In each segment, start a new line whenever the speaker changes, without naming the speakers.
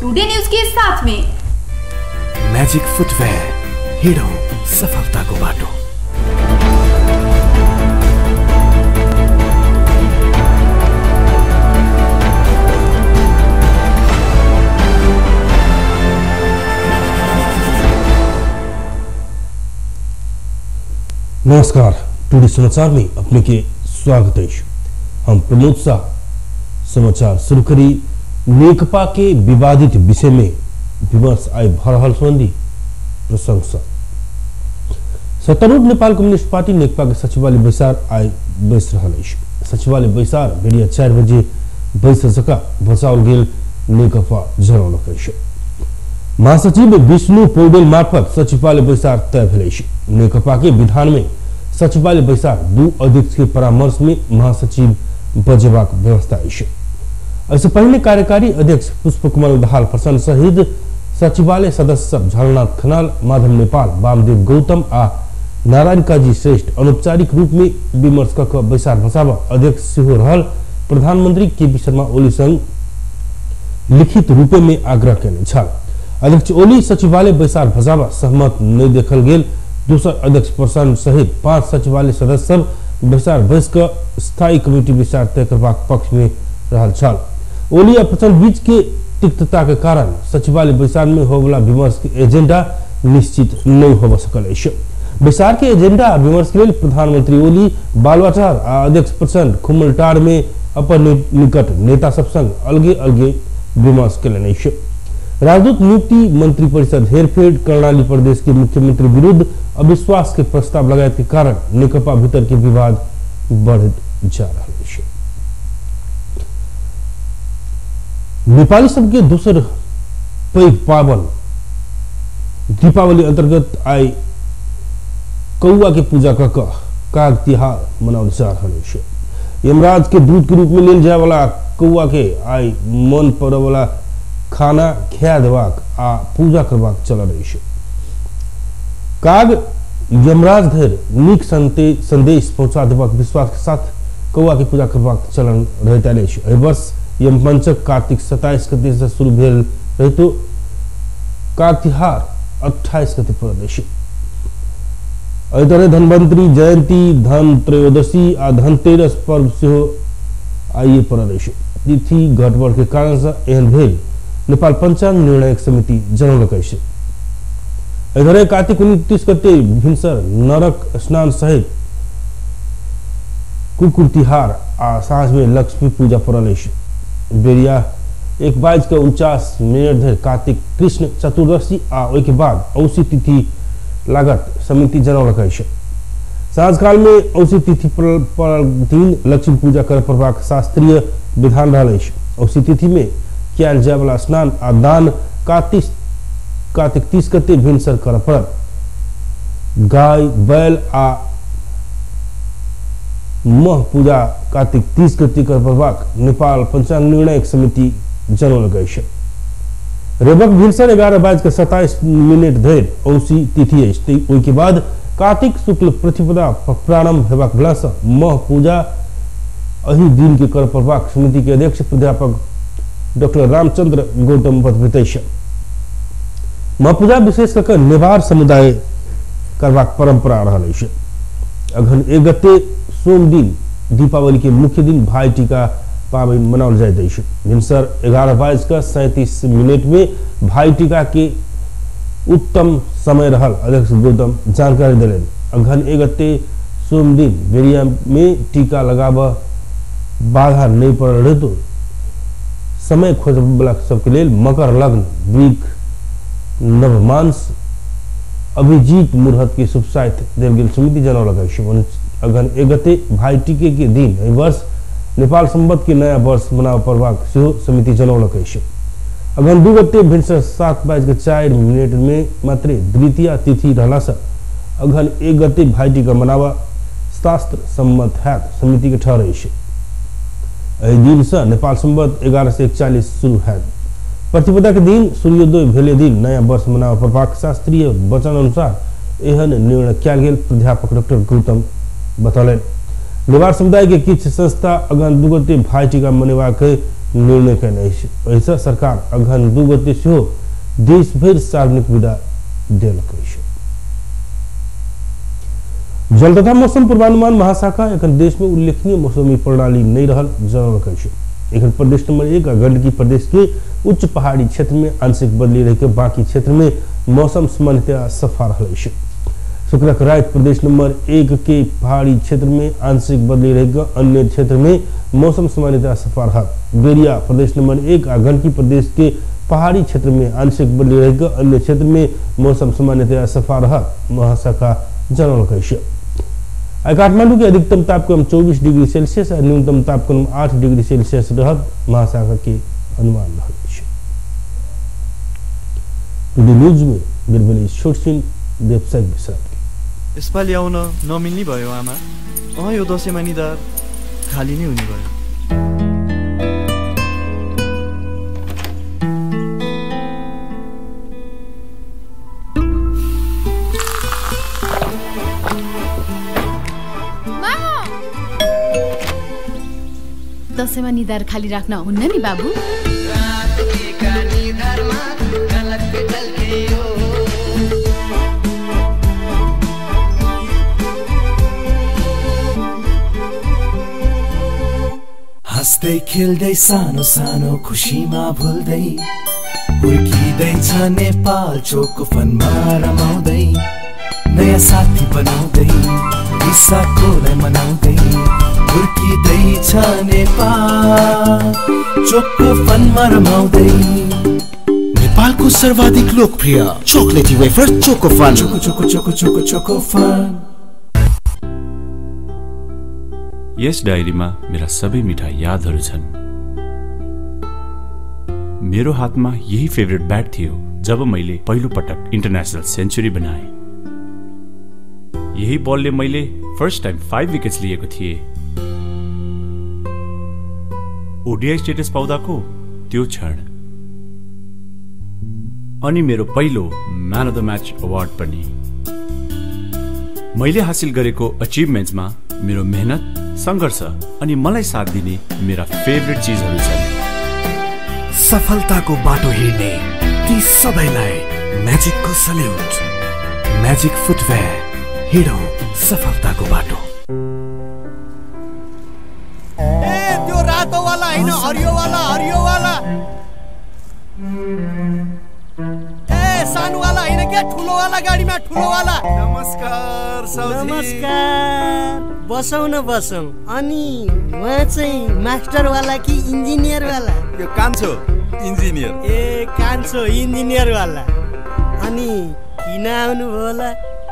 Today news के साथ में।
मैजिक फुटवेयर, हिडो सफलता को बाटो।
नमस्कार, टुडे समाचार में अपने के स्वागत है। हम प्रमोद शाह समाचार शुरू करी। नेकपा के विवादित विषय में विमर्श आय भरहल संबंधी प्रशंसा। सत्तारूढ़ नेपाल कम्युनिस्ट पार्टी नेकपा के सचिवालय बैसार आय बैस रहल अछि। सचिवालय बैसार बेरिया 4 बजे बैस सका बचाओल गेल नेकपा जनौलक अछि। महासचिव विष्णु पौडेल मार्फत सचिवालय बैसार तय भेल अछि। नेकपा के विधान में सचिवालय बैसार 2 अध्यक्ष के परामर्श में महासचिव बजेबाक व्यवस्था अछि। इससे पहले कार्यकारी अध्यक्ष पुष्पकमल दाहाल प्रचंड सहित सचिवालय सदस्य झलनाथ खनाल, माधव नेपाल, वामदेव गौतम आ नारायण काजी श्रेष्ठ अनौपचारिक रूप में विमर्श कऽ बैसार बसाबा अध्यक्ष सेहो रहल। प्रधानमंत्री केपी शर्मा ओली संग लिखित रूप में आग्रह केने छल। अध्यक्ष ओली सचिवालय बैसार भसाबा सहमत नहीं देखल गेल। दूसर अध्यक्ष प्रसन्न सहित 5 सचिवालय सदस्य बैसार बैस कर स्थायी कमेटी बैसार तय करबाक पक्ष में रहल छल। ओली आ प्रचंड बीच के तिक्तता के कारण सचिवालय बैसार में होवला विमर्श के एजेंडा निश्चित नहीं हो सकल अछि। बैसार के एजेंडा आ विमर्श के लिए प्रधानमंत्री ओली बालुवाटार आ अध्यक्ष प्रचंड खुमलटार में अपन निकट नेता सब संग अलगे अलगे विमर्श केलनि अछि। राजदूत नियुक्ति, मंत्री परिषद हेरफेर, कर्णाली प्रदेश के मुख्यमंत्री विरुद्ध अविश्वास के प्रस्ताव लगाए के कारण नेकपा भीतर के विवाद बढ़ जा रहा है। नेपाली सब के दूसर पैघ पावन दीपावली अंतर्गत आय कौआ के पूजा कऽ काग तिहार मनाओल जा रहा है। यमराज के दूत के रूप में लेल जाय वाला कौआ के आय मन पड़े वाला खाना खिया देबाक आ पूजा करबाक चलन अछि। काग यमराज धरि नीक संदेश पहुंचा देबाक विश्वास के साथ कौआ के पूजा करबाक चलन रहैत आयल अछि। एहि वर्ष यमपंचक कार्तिक 27 गते से शुरू भेल रहितो काग तिहार 28 गते पड़ल अछि। एहि तरह धनवंतरी जयंती, धन त्रयोदशी आ धनतेरस पर्व सेहो आइए पड़ल अछि। तिथि गड़बड़ के कारण से एहन भेल नेपाल पंचांग निर्णायक समिति जनौलक अछि। एहि कार्तिक 29 गते भिनसर नरक स्नान सहित कुकुर तिहार आ साँझ में लक्ष्मी पूजा पड़ल अछि। बेरिया 1:49 धरि कार्तिक कृष्ण चतुर्दशी आ ओहि के बाद औसी तिथि लागत समिति जनौलक अछि। साँझ काल में औसी तिथि पड़ल दिन लक्ष्मी पूजा कर पड़बाक शास्त्रीय विधान रहल अछि। औसी तिथि में कियाल जाय वाला स्नान आ दान कार्तिक 30 गते भिनसर कर पड़त। गाय, बैल आ मह पूजा कार्तिक 30 गते कर पड़बाक नेपाल पंचांग निर्णायक समिति जनौलक अछि। रेबक भिनसर 11:27 धरि औसी तिथि अछि। ओहि के बाद कार्तिक शुक्ल प्रतिपदा प्रारंभ हेबाक भेला सँ मह पूजा एहि दिन के कर पड़बाक समिति के अध्यक्ष प्राध्यापक डॉक्टर रामचंद्र गौतम बतबैत अछि। महापूजा विशेष कऽ नेवार समुदाय करबाक परंपरा रहल अछि। अघन 1 गते सोम दिन दीपावली के मुख्य दिन भाई टीका पाबनि मनाओल जाइत अछि। भिनसर 11:37 में भाई टीका के उत्तम समय रहल अध्यक्ष गौतम जानकारी देलनि। अघन 1 गते सोम दिन बेरिया में टीका लगाबा बाधा नहीं पड़ल रहितो समय खोजब वाला सबके लेल मकर लग्न, वृक, नवमांस, अभिजीत मुहूर्त के शुभ साहित्य देल गेल समिति जनौलक अछि। अघन 1 गते भाई टीके के दिन एहि वर्ष नेपाल संवत के नया वर्ष मनाव पड़बाक सेहो समिति जनौलक अछि। अघन 2 गते भिनसर 7:04 में मात्र द्वितीय तिथि रहला सँ अघन 1 गते भाई टीका मनावा शास्त्र सम्मत हैत समिति के ठहर अछि। एहि दिन से नेपाल संवत 1141 शुरू हैत। प्रतिपदा के दिन सूर्योदय भेले दिन नया वर्ष मनाव पड़बाक शास्त्रीय वचन अनुसार एहन निर्णय कयल गेल प्राध्यापक डॉक्टर गौतम बतौलनि। नेवार समुदाय के किछु संस्था अगन 2 गते भाई टीका मनेबाक निर्णय कयने अछि। एहिसँ सरकार अगहन 2 गते सेहो देशभरि सार्वजनिक विदा देलक अछि। जल तथा मौसम पूर्वानुमान महाशाखा एखन देश में उल्लेखनीय मौसमी प्रणाली नहीं रहल जनौलक अछि। एखन प्रदेश नंबर 1 आ गंडकी प्रदेश के उच्च पहाड़ी क्षेत्र में आंशिक बदली रह के बाकी क्षेत्र में मौसम सामान्यतः सफा रहल अछि। शुक्रक रात प्रदेश नंबर 1 के पहाड़ी क्षेत्र में आंशिक बदली रह अन्य क्षेत्र में मौसम सामान्यतः सफा रहा। बेरिया प्रदेश नंबर 1 आ गंडकी प्रदेश के पहाड़ी क्षेत्र में आंशिक बदली रह अन्य क्षेत्र में मौसम सामान्यतः सफा रहा महाशाखा जनौलक अछि। काठमांडू के अधिकतम तापक्रम 24 डिग्री सेल्सियस और न्यूनतम तापक्रम 8 डिग्री सेल्सियस रहत महाशाखा के अनुमान रहल अछि। टुडे न्यूज में बिरबली छोटसिन व्यावसायिक विषय
यसपालि आउन नमिल्ने भयो आमा। यो दशैँमा निधार खाली नै हुने भयो।
दशैँमा निधार खाली राख्न हुन्न नि बाबु।
हँस्दै खेल्दै सानो सानो खुसीमा भुल्दै हुर्किँदैछ नेपाल चोको फनमा रमाउँदै नयाँ साथी बनाउँदै विशाखोलाई मनाउँदै हुर्किँदैछ नेपाल चोको फनमा रमाउँदै। नेपालको सर्वाधिक लोकप्रिय chocolatey wafer choco fun. Choco choco choco choco choco fun.
यस डायरीमा मेरा सबै मिठा यादहरू छन्। मेरो हातमा यही फेभरेट ब्याट थियो जब मैले पहिलो पटक इन्टरनेशनल सेन्चुरी बनाए। यही बलले मैले फर्स्ट टाइम 5 विकेट्स लिएको थिएँ। ओडीआई स्टेटस पाउँदाको त्यो क्षण अनि मेरो पहिलो man of the match award पनि। मैले हासिल गरेको अचिभमेन्ट्समा मेरो मेहनत संघर्ष अनि मलाई साथ दिने मेरा फेभरेट चीजहरू छन्।
सफलताको बाटो हिँड्ने ती सबैलाई म्याजिकको सल्युट। म्याजिक फुटवेयर हिँडौँ सफलताको बाटो।
त्यो रातो वाला हैन हरियो वाला सानो वाला हैन के ठुलो वाला गाडीमा ठुलो वाला।
नमस्कार साउजी।
नमस्कार। बसौँ न बसौँ। अनि उहाँ चाहिँ मास्टर वाला कि इन्जिनियर वाला?
यो कान्छो इन्जिनियर।
ए कान्छो इन्जिनियर वाला। अनि किन आउनु भयो होला?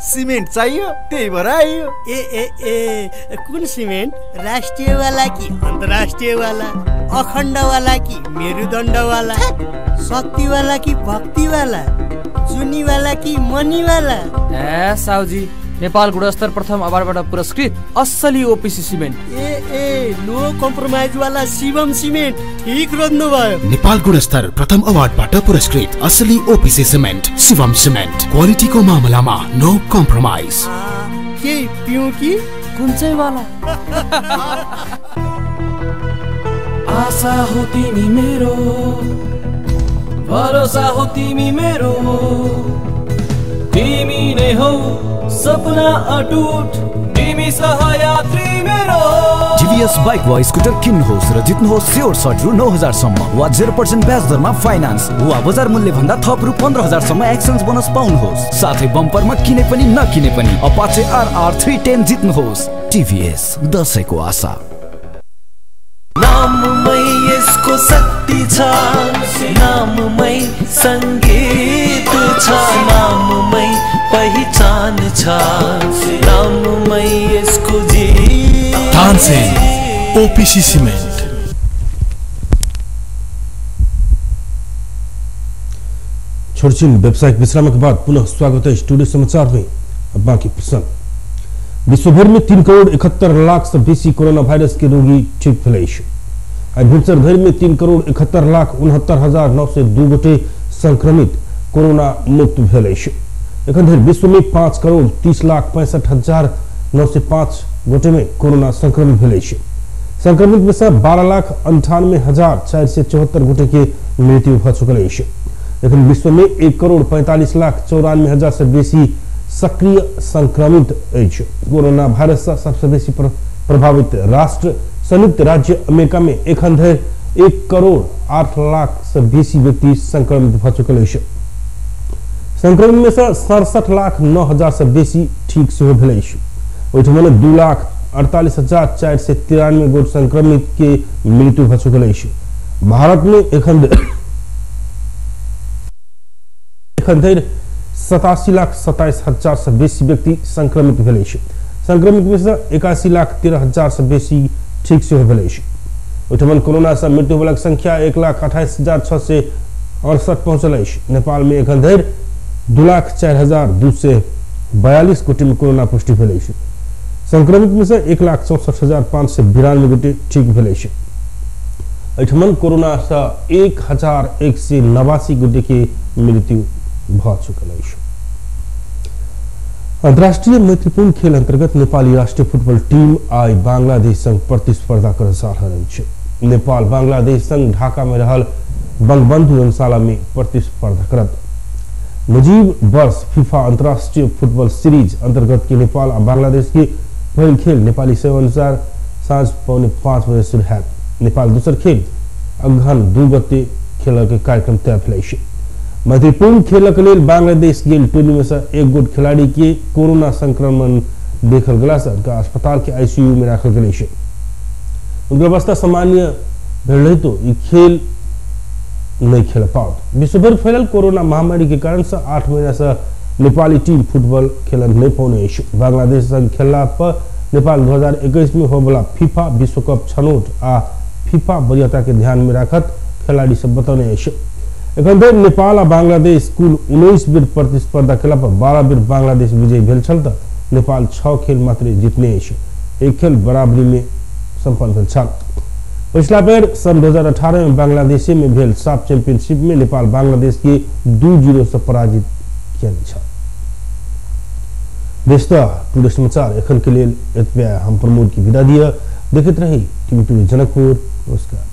सिमेन्ट चाहियो त्यही भएर आइयो।
ए कुन सिमेन्ट? राष्ट्रिय वाला कि अन्तर्राष्ट्रिय वाला? अखण्ड वाला कि मेरुदण्ड वाला? शक्ति वाला कि भक्ति वाला? चुनी वाला कि मनी वाला?
ए साउजी नेपाल गुणस्तर प्रथम अवार्डबाट पुरस्कृत असली ओपीसी सिमेन्ट।
ए नो कम्प्रोमाइज वाला शिवम सिमेन्ट। ठीक रोज्नु भयो।
नेपाल गुणस्तर प्रथम अवार्डबाट पुरस्कृत असली ओपीसी सिमेन्ट शिवम सिमेन्ट। क्वालिटीको मामलामा नो कम्प्रोमाइज।
के पिउ कि
कुन चाहिँ वाला? आशा हो तिमी मेरो, भरोसा हो तिमी मेरो, तिमी नै हौ सपना अटुट, तिमी सहयात्री मेरो।
टिभीएस बाइक वा स्कुटर किन्नुहोस् र जित्नुहोस् स्योर सर्ट रु 9,000 सम्म वा 0% ब्याज दरमा फाइनान्स वा बजार मूल्य भन्दा थप रु 15,000 सम्म एक्सचेन्ज बोनस पाउनुहोस्। साथै बम्परमा किने पनि नकिने पनि अपाचे RR 310 जित्नुहोस्। टिभीएस दशैंको आशा।
नाममै यसको शक्ति छ, नाममै संगीत छ, नाममै पहिचान छ, नाममै यसको जीत। Tansen OPC cement.
छोटछिन व्यावसायिक विश्राम के बाद पुनः स्वागत है स्टूडियो समाचार में। अब बाकी प्रसंग। विश्वभर में 3 करोड़ 71 लाख से बेसी कोरोना वायरस के रोगी ठीक भेलै। भिनसर धरि में 3 करोड़ 71 लाख 69,902 गोटे संक्रमित कोरोना मुक्त भेलै। एखन धरि विश्व में 5 करोड़ 30 लाख 65,905 गोटे में कोरोना संक्रमित भेलै। संक्रमित में से 12,98,474 गोटे के मृत्यु भ चुकल अछि। लेकिन विश्व में 1,45,94,000 से बेसी सक्रिय संक्रमित अछि। कोरोना वायरस से सबसे बेसी प्रभावित राष्ट्र संयुक्त राज्य अमेरिका में एखन धरि 1,08,00,000 से बेसी व्यक्ति संक्रमित भ चुकल अछि। संक्रमित में से 67,09,000 से बेसी ठीक सेहो भेल अछि। ओहिठाम 2,48,493 गोट संक्रमित के मृत्यु भ चुकल अछि। भारत में एखन धरि 87,27,000 से बेसी व्यक्ति संक्रमित भेल अछि। संक्रमित में से 81,13,000 से बेसी ठीक से भेल अछि। ओहिठाम कोरोना से मृत्यु वाला संख्या 1,28,668 पहुंचल अछि। नेपाल में एखन धरि 2,04,242 गोटे में कोरोना पुष्टि भेल अछि। संक्रमित में से 1,64,592 गोटे ठीक भेल अछि। एहिठाम कोरोना से 1,189 गोटे के मृत्यु भ चुकल अछि। अंतर्राष्ट्रीय मैत्रीपूर्ण खेल अंतर्गत नेपाली राष्ट्रीय फुटबॉल टीम आई बांग्लादेश संग प्रतिस्पर्धा कर जा रहल अछि। नेपाल बांग्लादेश संग ढाका में रहल बंगबंधु रंगशाला में प्रतिस्पर्धा करत। मुजीब वर्ष फीफा अंतर्राष्ट्रीय फुटबॉल सीरीज अंतर्गत के नेपाल और बांग्लादेश के पहिल खेल नेपाली समय अनुसार साँझ 4:45 बजे शुरू हैत। नेपाल दूसर खेल अगहन 2 गते खेल के कार्यक्रम तय भेल अछि। मैत्रीपूर्ण खेलक लेल बांग्लादेश गेल टोली में से एक गोट खिलाड़ी के कोरोना संक्रमण देखल गला से उनका अस्पताल के आईसीयू में रखल गेल अछि। उनकर अवस्था सामान्य भेल रही तो ये खेल नहीं खेल पाओ। विश्वभर फैलल कोरोना महामारी के कारण से 8 महीना से नेपाली टीम फुटबॉल खेल नहीं पौने अछि। बांग्लादेश संग खेलला पर नेपाल 2021 में होबला फीफा विश्व कप छनौट आ फीफा वरीयता के ध्यान में रखत खिलाड़ी सब बतौने अछि। एखन धरि नेपाल आ बांग्लादेश कुल 19 बेर प्रतिस्पर्धा केला पर 12 बेर बांग्लादेश विजयी भेल छल त नेपाल 6 खेल मात्र जीतने अछि। एक खेल बराबरी में संपन्न भेल छल। पिछला बेर सन 2018 में बांग्लादेश में भेल साफ चैंपियनशिप में नेपाल बांग्लादेश के 2-0 से पराजित किया छल। देशता टुडे समाचार एखन के लिए एतबे हम प्रमोद की विदा दिया। देखते रही टीवी टुडे जनकपुर। नमस्कार।